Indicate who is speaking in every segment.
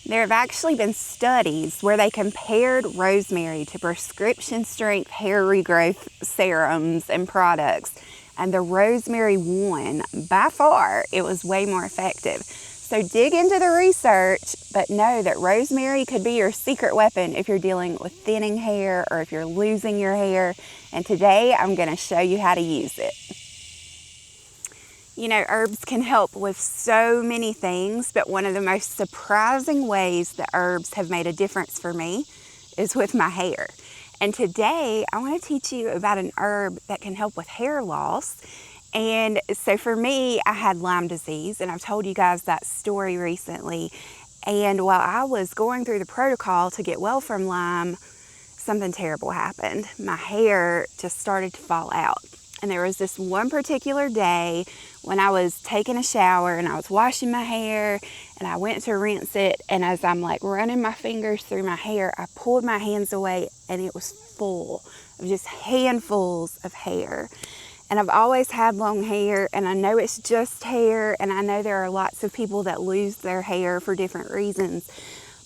Speaker 1: There have actually been studies where they compared rosemary to prescription strength hair regrowth serums and products, and the rosemary won by far. It was way more effective. So dig into the research, but know that rosemary could be your secret weapon if you're dealing with thinning hair or if you're losing your hair. And today I'm going to show you how to use it. You know, herbs can help with so many things, but one of the most surprising ways that herbs have made a difference for me is with my hair. And today I want to teach you about an herb that can help with hair loss. And so for me, I had Lyme disease, and I've told you guys that story recently. And while I was going through the protocol to get well from Lyme, something terrible happened. My hair just started to fall out. And there was this one particular day when I was taking a shower and I was washing my hair and I went to rinse it, and as I'm like running my fingers through my hair, I pulled my hands away and it was full of just handfuls of hair. And I've always had long hair, and I know it's just hair, and I know there are lots of people that lose their hair for different reasons,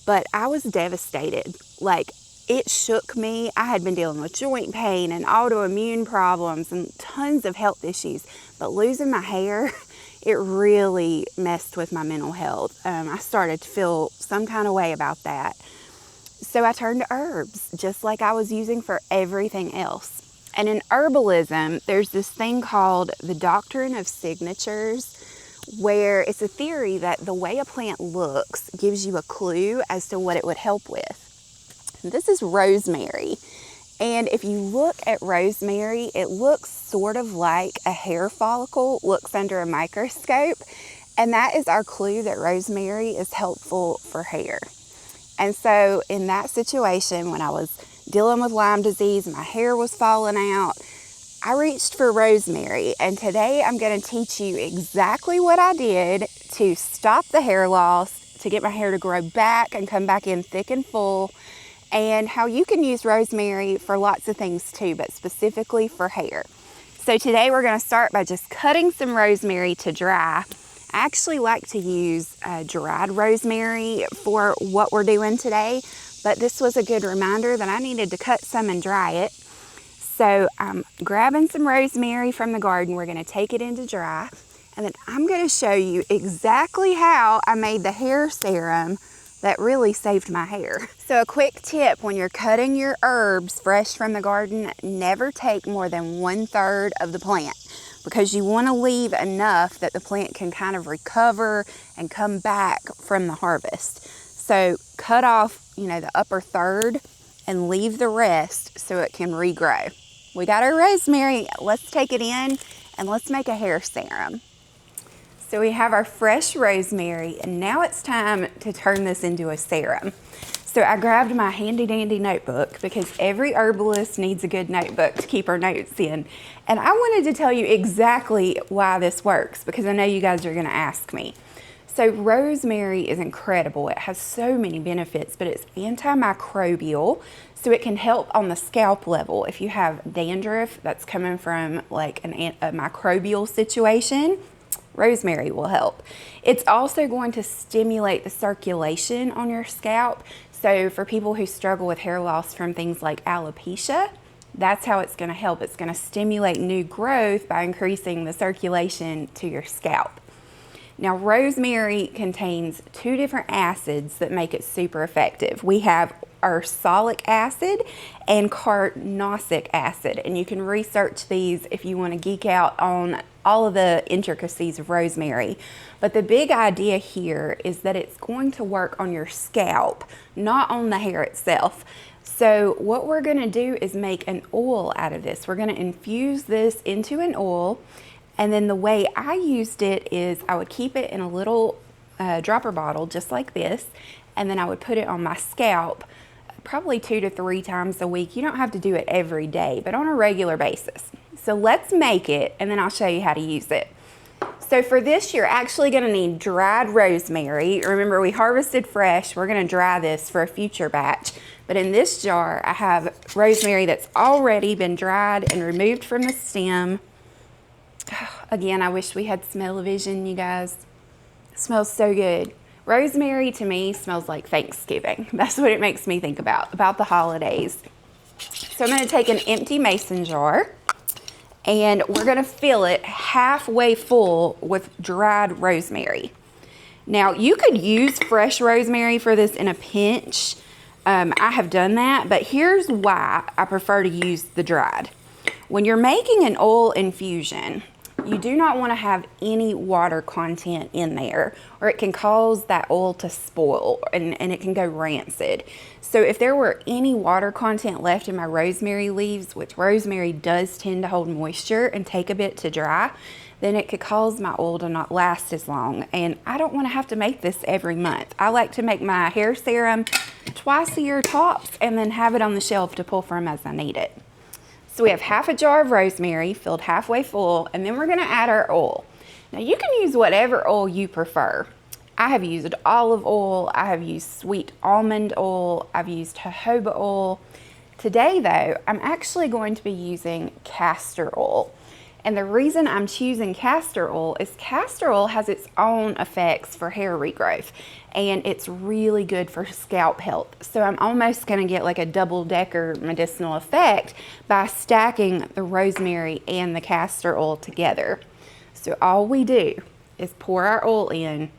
Speaker 1: but I was devastated. Like, it shook me. I had been dealing with joint pain and autoimmune problems and tons of health issues, but losing my hair, it really messed with my mental health. I started to feel some kind of way about that. So I turned to herbs, just like I was using for everything else. And in herbalism, there's this thing called the doctrine of signatures, where it's a theory that the way a plant looks gives you a clue as to what it would help with. This is rosemary, and if you look at rosemary, it looks sort of like a hair follicle looks under a microscope, and that is our clue that rosemary is helpful for hair. And so in that situation, when I was dealing with Lyme disease, my hair was falling out, I reached for rosemary, and today I'm going to teach you exactly what I did to stop the hair loss, to get my hair to grow back and come back in thick and full, and how you can use rosemary for lots of things too, but specifically for hair. So today we're going to start by just cutting some rosemary to dry. I actually like to use dried rosemary for what we're doing today, but this was a good reminder that I needed to cut some and dry it. So I'm grabbing some rosemary from the garden. We're going to take it into dry, and then I'm going to show you exactly how I made the hair serum that really saved my hair. So a quick tip when you're cutting your herbs fresh from the garden, never take more than 1/3 of the plant, because you want to leave enough that the plant can kind of recover and come back from the harvest. So cut off, the upper third and leave the rest so it can regrow. We got our rosemary. Let's take it in and let's make a hair serum. So we have our fresh rosemary, and now it's time to turn this into a serum. So I grabbed my handy dandy notebook, because every herbalist needs a good notebook to keep our notes in. And I wanted to tell you exactly why this works, because I know you guys are going to ask me. So rosemary is incredible. It has so many benefits, but it's antimicrobial, so it can help on the scalp level. If you have dandruff that's coming from like a microbial situation, rosemary will help. It's also going to stimulate the circulation on your scalp. So for people who struggle with hair loss from things like alopecia, that's how it's going to help. It's going to stimulate new growth by increasing the circulation to your scalp. Now, rosemary contains 2 different acids that make it super effective. We have ursolic acid and carnosic acid, and you can research these if you want to geek out on all of the intricacies of rosemary. But the big idea here is that it's going to work on your scalp, not on the hair itself. So what we're going to do is make an oil out of this. We're going to infuse this into an oil, and then the way I used it is I would keep it in a little dropper bottle just like this, and then I would put it on my scalp probably 2 to 3 times a week. You don't have to do it every day, but on a regular basis. So let's make it, and then I'll show you how to use it. So for this, you're actually going to need dried rosemary. Remember, we harvested fresh. We're going to dry this for a future batch. But in this jar, I have rosemary that's already been dried and removed from the stem. Again, I wish we had smell-o-vision, you guys. It smells so good. Rosemary to me smells like Thanksgiving. That's what it makes me think about the holidays. So I'm going to take an empty mason jar and we're going to fill it halfway full with dried rosemary. Now you could use fresh rosemary for this in a pinch. I have done that, but here's why I prefer to use the dried. When you're making an oil infusion, you do not want to have any water content in there, or it can cause that oil to spoil and it can go rancid. So if there were any water content left in my rosemary leaves, which rosemary does tend to hold moisture and take a bit to dry, then it could cause my oil to not last as long. And I don't want to have to make this every month. I like to make my hair serum twice a year tops and then have it on the shelf to pull from as I need it. So we have half a jar of rosemary filled halfway full, and then we're going to add our oil. Now you can use whatever oil you prefer. I have used olive oil, I have used sweet almond oil, I've used jojoba oil. Today though, I'm actually going to be using castor oil. And the reason I'm choosing castor oil is castor oil has its own effects for hair regrowth, and it's really good for scalp health. So I'm almost going to get like a double-decker medicinal effect by stacking the rosemary and the castor oil together. So all we do is pour our oil in,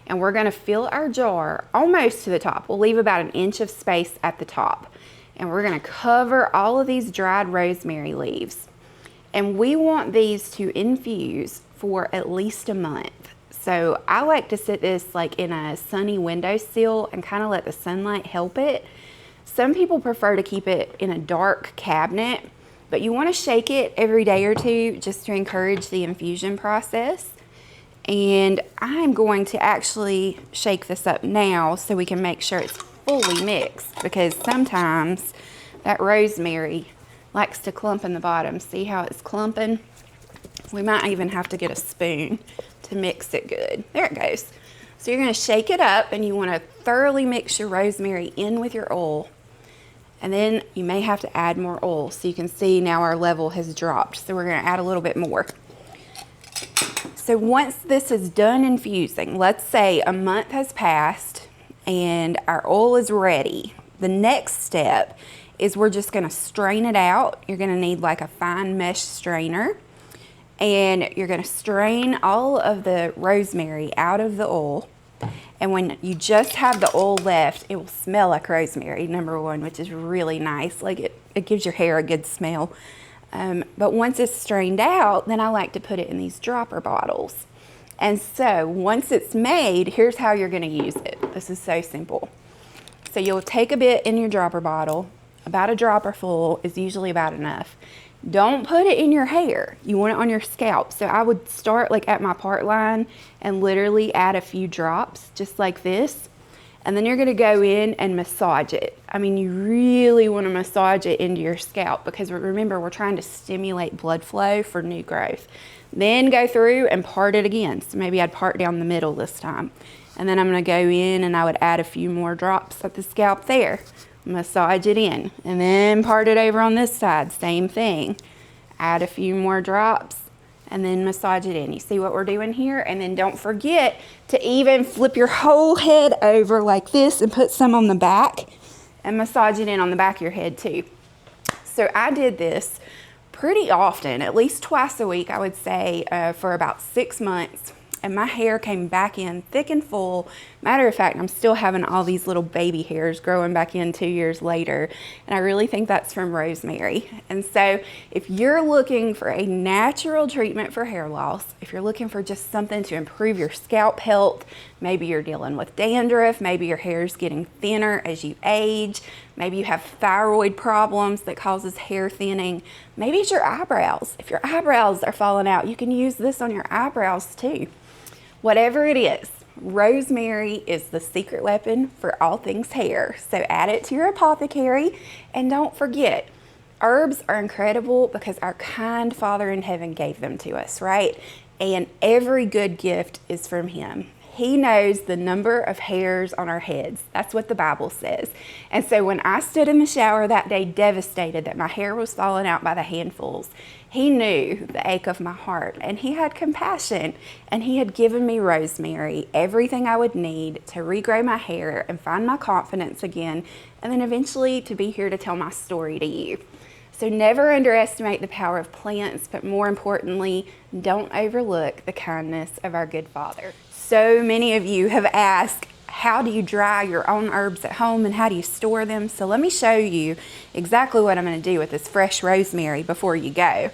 Speaker 1: and we're going to fill our jar almost to the top. We'll leave about an inch of space at the top, and we're going to cover all of these dried rosemary leaves. And we want these to infuse for at least a month. So I like to sit this like in a sunny windowsill and kind of let the sunlight help it. Some people prefer to keep it in a dark cabinet, but you want to shake it every day or two just to encourage the infusion process. And I'm going to actually shake this up now so we can make sure it's fully mixed, because sometimes that rosemary likes to clump in the bottom. See how it's clumping? We might even have to get a spoon to mix it good. There it goes. So you're going to shake it up, and you want to thoroughly mix your rosemary in with your oil. And then you may have to add more oil. So you can see now our level has dropped. So we're going to add a little bit more. So once this is done infusing, let's say a month has passed and our oil is ready, the next step is we're just going to strain it out. You're going to need like a fine mesh strainer, and you're going to strain all of the rosemary out of the oil. And when you just have the oil left, it will smell like rosemary, number one, which is really nice. Like it gives your hair a good smell. But once it's strained out, then I like to put it in these dropper bottles. And so once it's made, here's how you're going to use it. This is so simple. So you'll take a bit in your dropper bottle. About a dropper full is usually about enough. Don't put it in your hair. You want it on your scalp. So I would start like at my part line and literally add a few drops just like this. And then you're going to go in and massage it. I mean, you really want to massage it into your scalp, because remember, we're trying to stimulate blood flow for new growth. Then go through and part it again. So maybe I'd part down the middle this time. And then I'm going to go in and I would add a few more drops at the scalp there. Massage it in, and then part it over on this side, same thing. Add a few more drops and then massage it in. You see what we're doing here? And then don't forget to even flip your whole head over like this and put some on the back and massage it in on the back of your head too. So I did this pretty often, at least twice a week, I would say, for about 6 months. And my hair came back in thick and full. Matter of fact, I'm still having all these little baby hairs growing back in 2 years later. And I really think that's from rosemary. And so if you're looking for a natural treatment for hair loss, if you're looking for just something to improve your scalp health, maybe you're dealing with dandruff, maybe your hair's getting thinner as you age, maybe you have thyroid problems that causes hair thinning, maybe it's your eyebrows. If your eyebrows are falling out, you can use this on your eyebrows too. Whatever it is, rosemary is the secret weapon for all things hair. So add it to your apothecary, and don't forget, herbs are incredible because our kind Father in heaven gave them to us, right? And every good gift is from Him. He knows the number of hairs on our heads. That's what the Bible says. And so when I stood in the shower that day, devastated that my hair was falling out by the handfuls, He knew the ache of my heart, and He had compassion, and He had given me rosemary, everything I would need to regrow my hair and find my confidence again, and then eventually to be here to tell my story to you. So never underestimate the power of plants, but more importantly, don't overlook the kindness of our good Father. So many of you have asked, how do you dry your own herbs at home and how do you store them? So let me show you exactly what I'm going to do with this fresh rosemary before you go.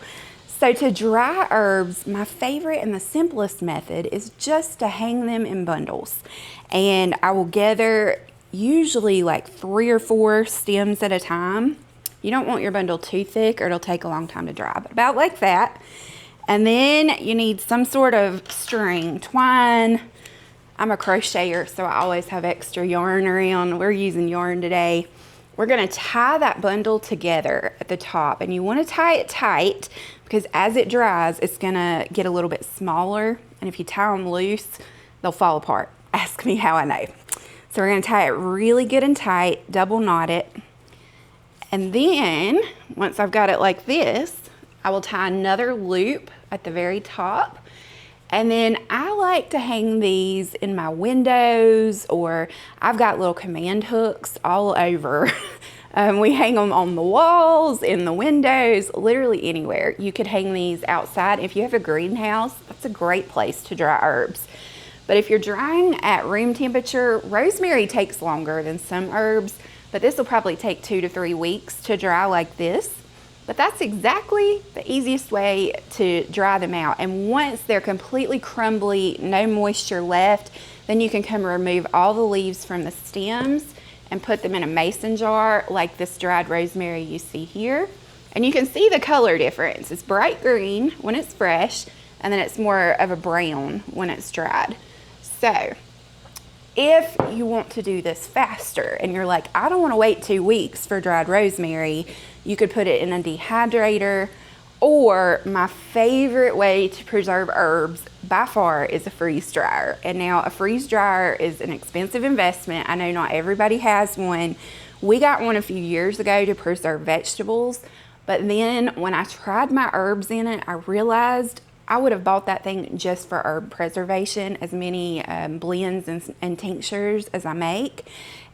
Speaker 1: So to dry herbs, my favorite and the simplest method is just to hang them in bundles. And I will gather usually like 3 or 4 stems at a time. You don't want your bundle too thick or it'll take a long time to dry, but about like that. And then you need some sort of string, twine. I'm a crocheter, so I always have extra yarn around. We're using yarn today. We're gonna tie that bundle together at the top, and you wanna tie it tight because as it dries, it's gonna get a little bit smaller, and if you tie them loose, they'll fall apart. Ask me how I know. So we're gonna tie it really good and tight, double knot it. And then, once I've got it like this, I will tie another loop at the very top. And then I like to hang these in my windows, or I've got little command hooks all over. We hang them on the walls, in the windows, literally anywhere. You could hang these outside. If you have a greenhouse, that's a great place to dry herbs. But if you're drying at room temperature, rosemary takes longer than some herbs. But this will probably take 2 to 3 weeks to dry like this. But that's exactly the easiest way to dry them out. And once they're completely crumbly, no moisture left, then you can come remove all the leaves from the stems and put them in a mason jar like this dried rosemary you see here. And you can see the color difference. It's bright green when it's fresh, and then it's more of a brown when it's dried. So if you want to do this faster and you're like, I don't want to wait 2 weeks for dried rosemary, you could put it in a dehydrator, or my favorite way to preserve herbs by far is a freeze dryer. And now a freeze dryer is an expensive investment. I know not everybody has one. We got one a few years ago to preserve vegetables, but then when I tried my herbs in it, I realized I would have bought that thing just for herb preservation, as many blends and tinctures as I make.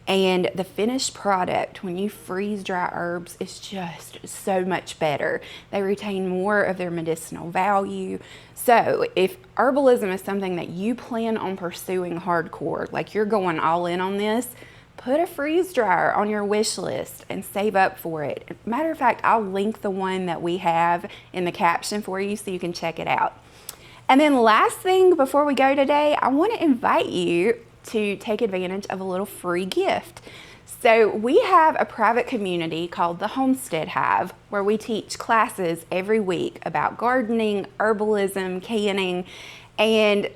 Speaker 1: And the finished product, when you freeze dry herbs, is just so much better. They retain more of their medicinal value. So if herbalism is something that you plan on pursuing hardcore, like you're going all in on this, put a freeze dryer on your wish list and save up for it. Matter of fact, I'll link the one that we have in the caption for you so you can check it out. And then last thing before we go today, I want to invite you to take advantage of a little free gift. So we have a private community called the Homestead Hive, where we teach classes every week about gardening, herbalism, canning. And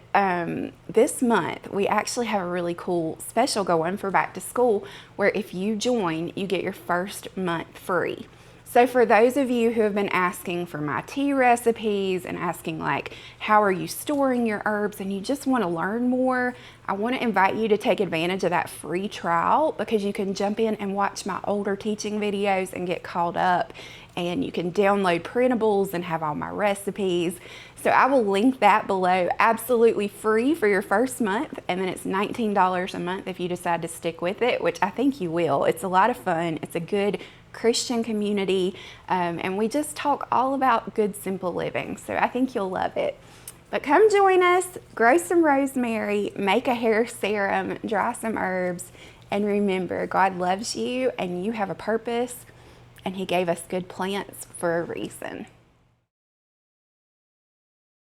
Speaker 1: this month, we actually have a really cool special going for back to school, where if you join, you get your first month free. So for those of you who have been asking for my tea recipes and asking like, how are you storing your herbs, and you just want to learn more, I want to invite you to take advantage of that free trial, because you can jump in and watch my older teaching videos and get caught up, and you can download printables and have all my recipes. So I will link that below, absolutely free for your first month, and then it's $19 a month if you decide to stick with it, which I think you will. It's a lot of fun. It's a good Christian community, and we just talk all about good, simple living. So I think you'll love it. But come join us, grow some rosemary, make a hair serum, dry some herbs, and remember, God loves you and you have a purpose, and He gave us good plants for a reason.